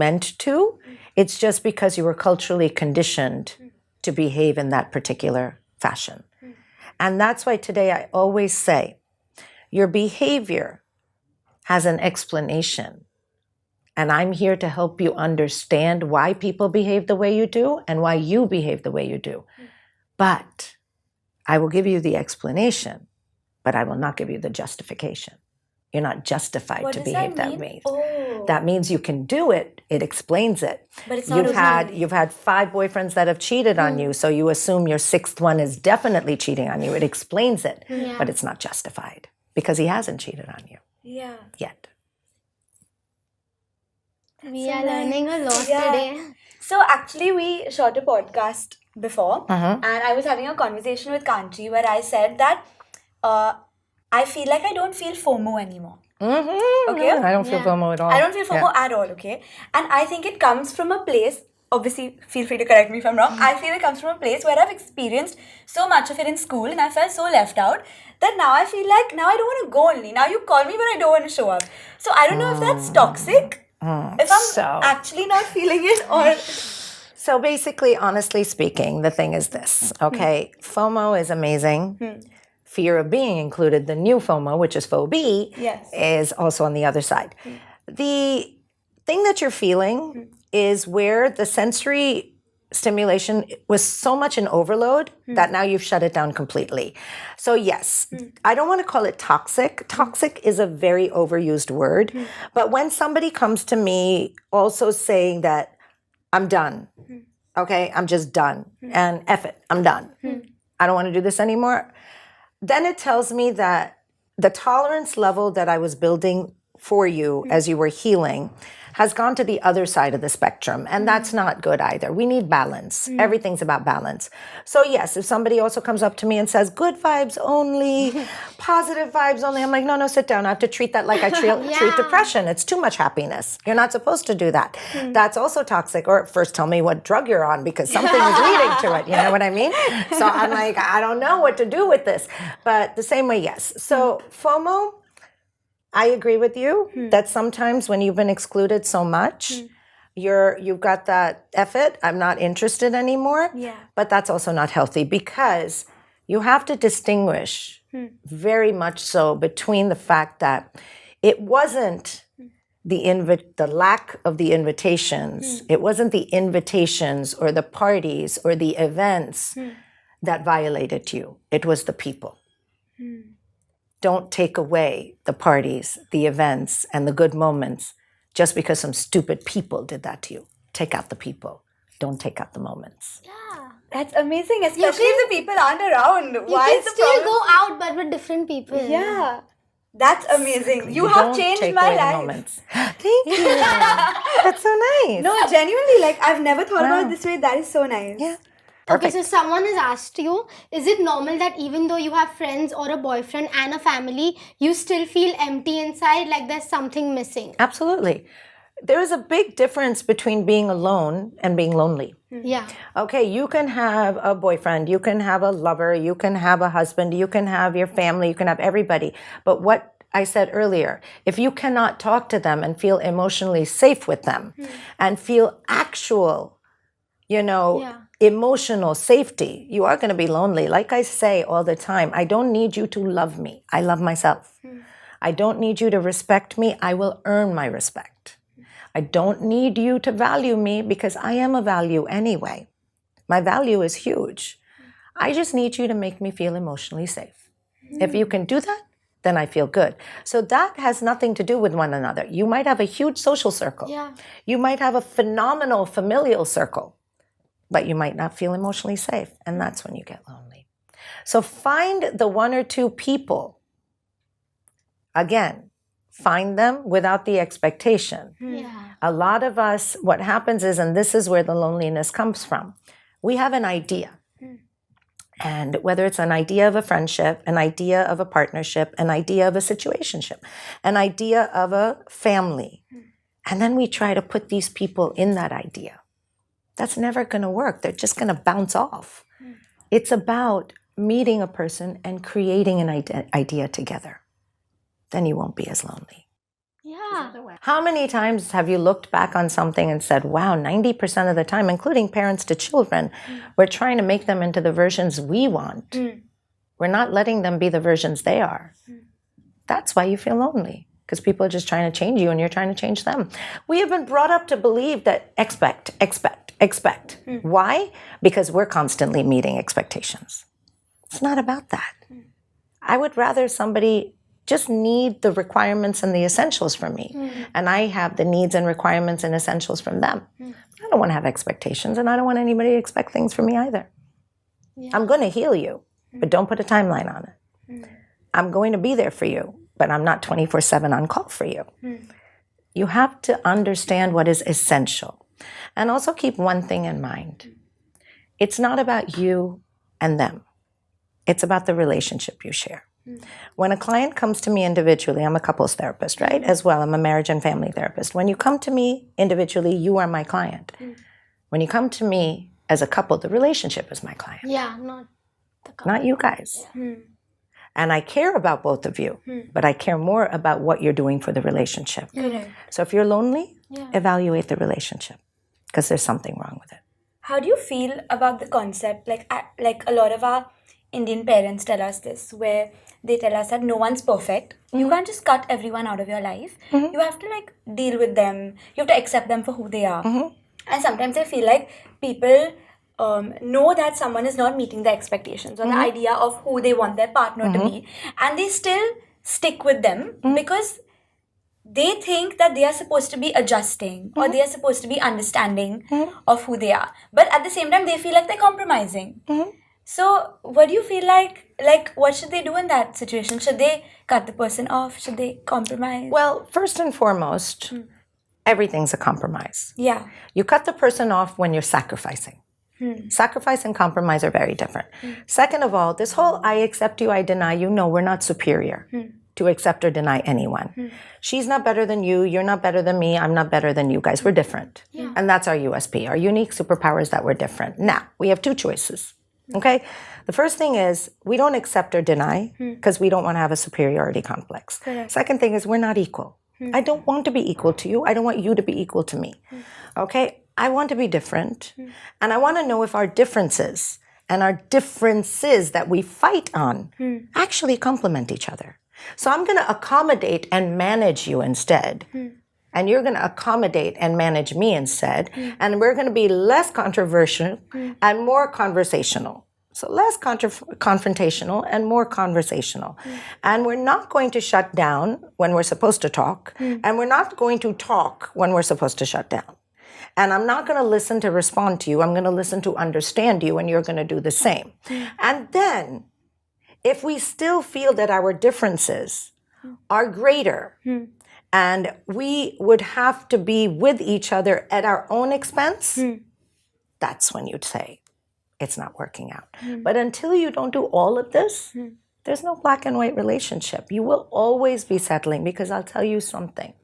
meant to. It's just because you were culturally conditioned to behave in that particular fashion. And that's why today I always say, your behavior has an explanation. And I'm here to help you understand why people behave the way you do and why you behave the way you do. But I will give you the explanation, but I will not give you the justification. You're not justified to behave that way. Oh. That means you can do it. It explains it. But it's not You've had 5 boyfriends that have cheated on you, so you assume your 6th one is definitely cheating on you. It explains it, but it's not justified because he hasn't cheated on you yet. We are learning a lot today. So actually, we shot a podcast before, and I was having a conversation with Kanchi where I said that I feel like I don't feel FOMO anymore. Okay? I don't feel FOMO at all. I don't feel FOMO at all, okay? And I think it comes from a place, obviously, feel free to correct me if I'm wrong. I feel it comes from a place where I've experienced so much of it in school and I felt so left out that now I feel like now I don't want to go only. Now you call me but I don't want to show up. So I don't know if that's toxic, if I'm actually not feeling it or... So basically, honestly speaking, the thing is this, okay? FOMO is amazing. Fear of being included, the new FOMO, which is phobia, is also on the other side. The thing that you're feeling is where the sensory stimulation was so much in overload that now you've shut it down completely. So yes, I don't want to call it toxic. Toxic is a very overused word. But when somebody comes to me also saying that I'm done, okay, I'm just done, and F it, I'm done. I don't want to do this anymore. Then it tells me that the tolerance level that I was building for you as you were healing has gone to the other side of the spectrum. And that's not good either. We need balance. Everything's about balance. So yes, if somebody also comes up to me and says, good vibes only, positive vibes only, I'm like, no, sit down. I have to treat that like I treat depression. It's too much happiness. You're not supposed to do that. That's also toxic. Or first tell me what drug you're on because something is leading to it. You know what I mean? So I'm like, I don't know what to do with this. But the same way, yes. So FOMO, I agree with you that sometimes when you've been excluded so much, you've got that F it, I'm not interested anymore. But that's also not healthy because you have to distinguish very much so between the fact that it wasn't the lack of the invitations, it wasn't the invitations or the parties or the events that violated you. It was the people. Don't take away the parties, the events, and the good moments just because some stupid people did that to you. Take out the people. Don't take out the moments. Yeah. That's amazing, especially if the people aren't around. You can still go out, but with different people. Yeah. That's amazing. You have changed my life. Thank you. That's so nice. No, genuinely, like, I've never thought about it this way. That is so nice. Yeah. Perfect. Okay, so someone has asked you, is it normal that even though you have friends or a boyfriend and a family, you still feel empty inside, like there's something missing? Absolutely. There is a big difference between being alone and being lonely. Yeah. Okay, you can have a boyfriend, you can have a lover, you can have a husband, you can have your family, you can have everybody. But what I said earlier, if you cannot talk to them and feel emotionally safe with them and feel actual, emotional safety, you are going to be lonely. Like I say all the time, I don't need you to love me. I love myself. I don't need you to respect me. I will earn my respect. I don't need you to value me because I am a value anyway. My value is huge. I just need you to make me feel emotionally safe. If you can do that, then I feel good. So that has nothing to do with one another. You might have a huge social circle. Yeah. You might have a phenomenal familial circle, but you might not feel emotionally safe. And that's when you get lonely. So find the 1 or 2 people. Again, find them without the expectation. Yeah. A lot of us, what happens is, and this is where the loneliness comes from, we have an idea. And whether it's an idea of a friendship, an idea of a partnership, an idea of a situationship, an idea of a family, and then we try to put these people in that idea. That's never going to work. They're just going to bounce off. It's about meeting a person and creating an idea together. Then you won't be as lonely. Yeah, Yeah. How many times have you looked back on something and said, wow, 90% of the time, including parents to children, we're trying to make them into the versions we want. We're not letting them be the versions they are. That's why you feel lonely, because people are just trying to change you and you're trying to change them. We have been brought up to believe that expect. Why? Because we're constantly meeting expectations. It's not about that. I would rather somebody just need the requirements and the essentials from me. And I have the needs and requirements and essentials from them. I don't want to have expectations, and I don't want anybody to expect things from me either. Yeah. I'm going to heal you, but don't put a timeline on it. I'm going to be there for you, but I'm not 24/7 on call for you. You have to understand what is essential. And also keep one thing in mind. It's not about you and them. It's about the relationship you share. When a client comes to me individually, I'm a couples therapist, right? As well, I'm a marriage and family therapist. When you come to me individually, you are my client. When you come to me as a couple, the relationship is my client. Yeah, not the couple. Not you guys. And I care about both of you, but I care more about what you're doing for the relationship. So if you're lonely, evaluate the relationship, because there's something wrong with it. How do you feel about the concept? Like a lot of our Indian parents tell us this, where they tell us that no one's perfect. You can't just cut everyone out of your life. You have to deal with them. You have to accept them for who they are. And sometimes I feel like people know that someone is not meeting the expectations or the idea of who they want their partner to be, and they still stick with them because they think that they are supposed to be adjusting or they are supposed to be understanding of who they are. But at the same time, they feel like they're compromising. So what do you feel like what should they do in that situation? Should they cut the person off? Should they compromise? Well, first and foremost, everything's a compromise. Yeah. You cut the person off when you're sacrificing. Sacrifice and compromise are very different. Second of all, this whole I accept you, I deny you, no, we're not superior to accept or deny anyone. She's not better than you, you're not better than me, I'm not better than you guys. We're different. And that's our USP. Our unique superpower is that we're different. Now, we have two choices. Okay? The first thing is we don't accept or deny because we don't want to have a superiority complex. Correct. Second thing is we're not equal. I don't want to be equal to you. I don't want you to be equal to me. Okay? I want to be different. And I want to know if our differences and our differences that we fight on actually complement each other. So I'm going to accommodate and manage you instead. And you're going to accommodate and manage me instead. And we're going to be less controversial and more conversational. So less confrontational and more conversational. And we're not going to shut down when we're supposed to talk. And we're not going to talk when we're supposed to shut down. And I'm not going to listen to respond to you. I'm going to listen to understand you, and you're going to do the same. And then, if we still feel that our differences are greater, and we would have to be with each other at our own expense, that's when you'd say, it's not working out. But until you don't do all of this, there's no black and white relationship. You will always be settling, because I'll tell you something.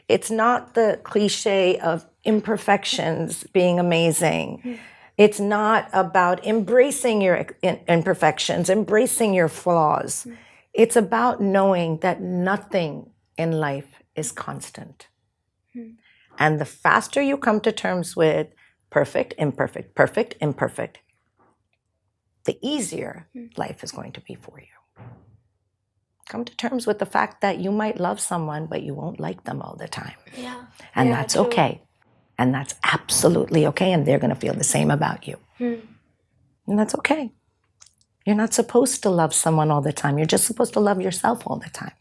It's not the cliche of imperfections being amazing. It's not about embracing your imperfections, embracing your flaws. It's about knowing that nothing in life is constant. And the faster you come to terms with perfect, imperfect, the easier life is going to be for you. Come to terms with the fact that you might love someone, but you won't like them all the time. And that's true. okay. And that's absolutely okay. And they're going to feel the same about you. And that's okay. You're not supposed to love someone all the time. You're just supposed to love yourself all the time.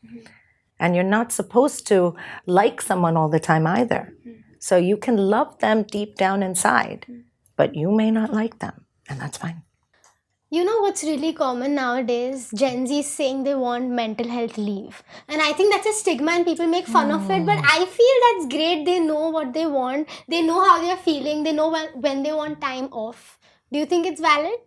And you're not supposed to like someone all the time either. So you can love them deep down inside, but you may not like them. And that's fine. You know what's really common nowadays? Gen Z is saying they want mental health leave. And I think that's a stigma and people make fun of it. But I feel that's great. They know what they want. They know how they're feeling. They know when they want time off. Do you think it's valid?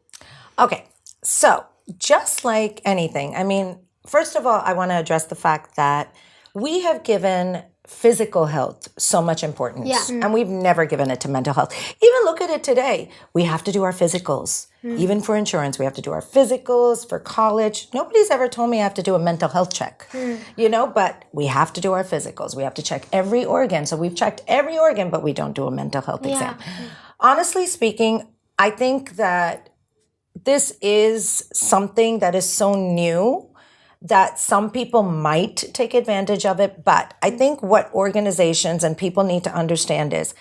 Okay. So just like anything, I mean, first of all, I want to address the fact that we have given physical health so much importance. Yeah. And we've never given it to mental health. Even look at it today. We have to do our physicals. Even for insurance, we have to do our physicals. For college, nobody's ever told me I have to do a mental health check. But we have to do our physicals. We have to check every organ. So we've checked every organ, but we don't do a mental health exam. Honestly speaking, I think that this is something that is so new that some people might take advantage of it. But I think what organizations and people need to understand is,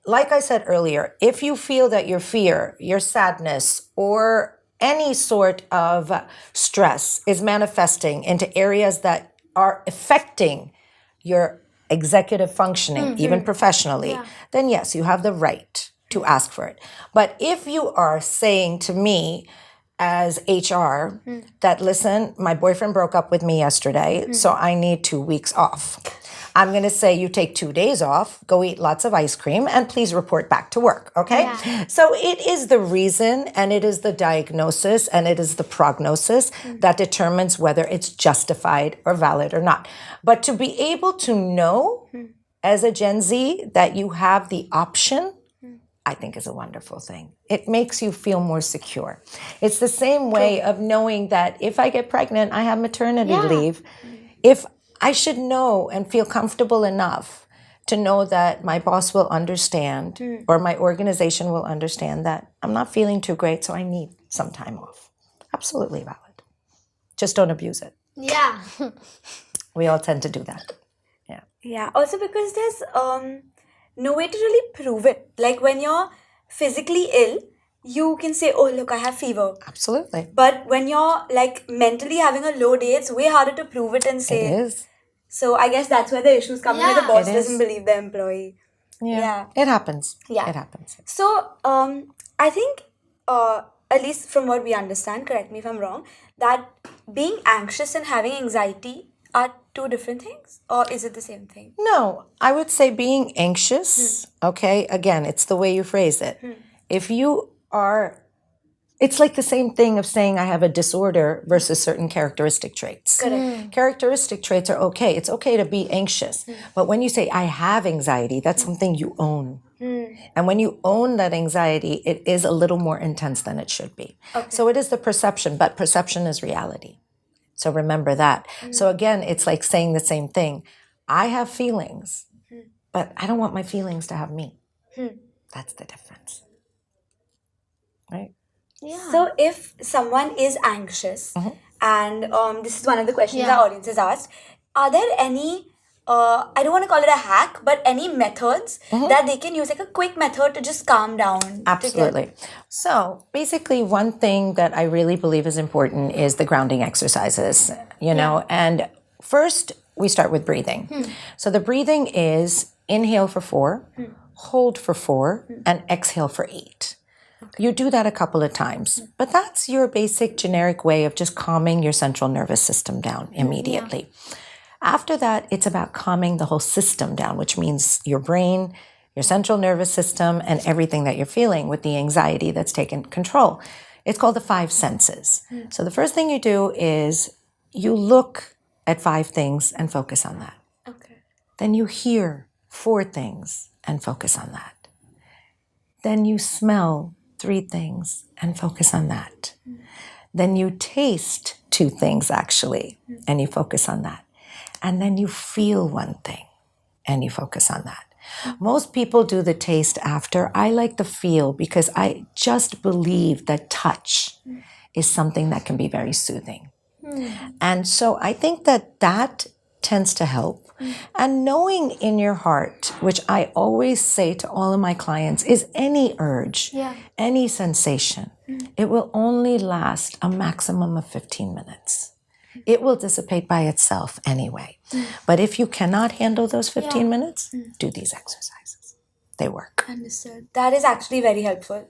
like I said earlier, if you feel that your fear, your sadness, or any sort of stress is manifesting into areas that are affecting your executive functioning, even professionally, then yes, you have the right to ask for it. But if you are saying to me, as HR, that listen, my boyfriend broke up with me yesterday, so I need 2 weeks off. I'm going to say you take 2 days off, go eat lots of ice cream, and please report back to work, okay? Yeah. So it is the reason, and it is the diagnosis, and it is the prognosis that determines whether it's justified or valid or not. But to be able to know as a Gen Z that you have the option, I think is a wonderful thing. It makes you feel more secure. It's the same way of knowing that if I get pregnant, I have maternity leave. If I should know and feel comfortable enough to know that my boss will understand or my organization will understand that I'm not feeling too great, so I need some time off. Absolutely valid. Just don't abuse it. Yeah. We all tend to do that. Yeah. Also because there's no way to really prove it. Like when you're physically ill, you can say, oh, look, I have fever. Absolutely. But when you're like mentally having a low day, it's way harder to prove it and say. It is. So I guess that's where the issues come in, where the boss It doesn't is. believe the employee. Yeah. It happens. Yeah. It happens. So I think, at least from what we understand, correct me if I'm wrong, that being anxious and having anxiety are two different things? Or is it the same thing? No, I would say being anxious, okay, again, it's the way you phrase it. If you are, it's like the same thing of saying I have a disorder versus certain characteristic traits. Correct. Characteristic traits are okay. It's okay to be anxious. But when you say I have anxiety, that's something you own. And when you own that anxiety, it is a little more intense than it should be. Okay. So it is the perception, but perception is reality. So remember that. So again, it's like saying the same thing. I have feelings, but I don't want my feelings to have me. That's the difference. Right? Yeah. So if someone is anxious, and this is one of the questions our audience has asked, are there any, I don't want to call it a hack, but any methods that they can use, like a quick method to just calm down? Absolutely. So basically one thing that I really believe is important is the grounding exercises, and first we start with breathing. So the breathing is inhale for 4, hold for 4, and exhale for 8. You do that a couple of times, but that's your basic generic way of just calming your central nervous system down immediately. After that, it's about calming the whole system down, which means your brain, your central nervous system, and everything that you're feeling with the anxiety that's taken control. It's called the 5 senses. So the first thing you do is you look at 5 things and focus on that. Okay. Then you hear 4 things and focus on that. Then you smell 3 things and focus on that. Then you taste 2 things actually, and you focus on that. And then you feel 1 thing and you focus on that. Most people do the taste after. I like the feel because I just believe that touch is something that can be very soothing. And so I think that tends to help. And knowing in your heart, which I always say to all of my clients, is any urge, any sensation, it will only last a maximum of 15 minutes. It will dissipate by itself anyway. But if you cannot handle those 15 minutes, do these exercises. They work. Understood. That is actually very helpful.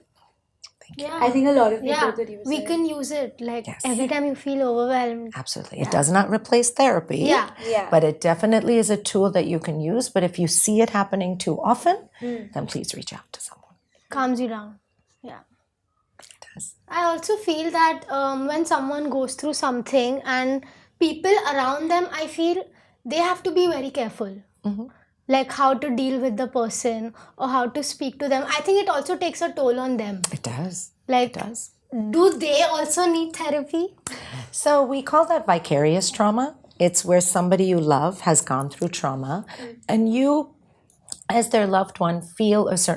Yeah. I think a lot of people could use we it. can use it every time you feel overwhelmed. Absolutely. It does not replace therapy. Yeah. But it definitely is a tool that you can use. But if you see it happening too often, then please reach out to someone. Calms you down. Yeah. It does. I also feel that when someone goes through something and people around them, I feel they have to be very careful. like how to deal with the person or how to speak to them, I think it also takes a toll on them. It does. Like, It does. do they also need therapy? So we call that vicarious trauma. It's where somebody you love has gone through trauma, and you, as their loved one, feel a certain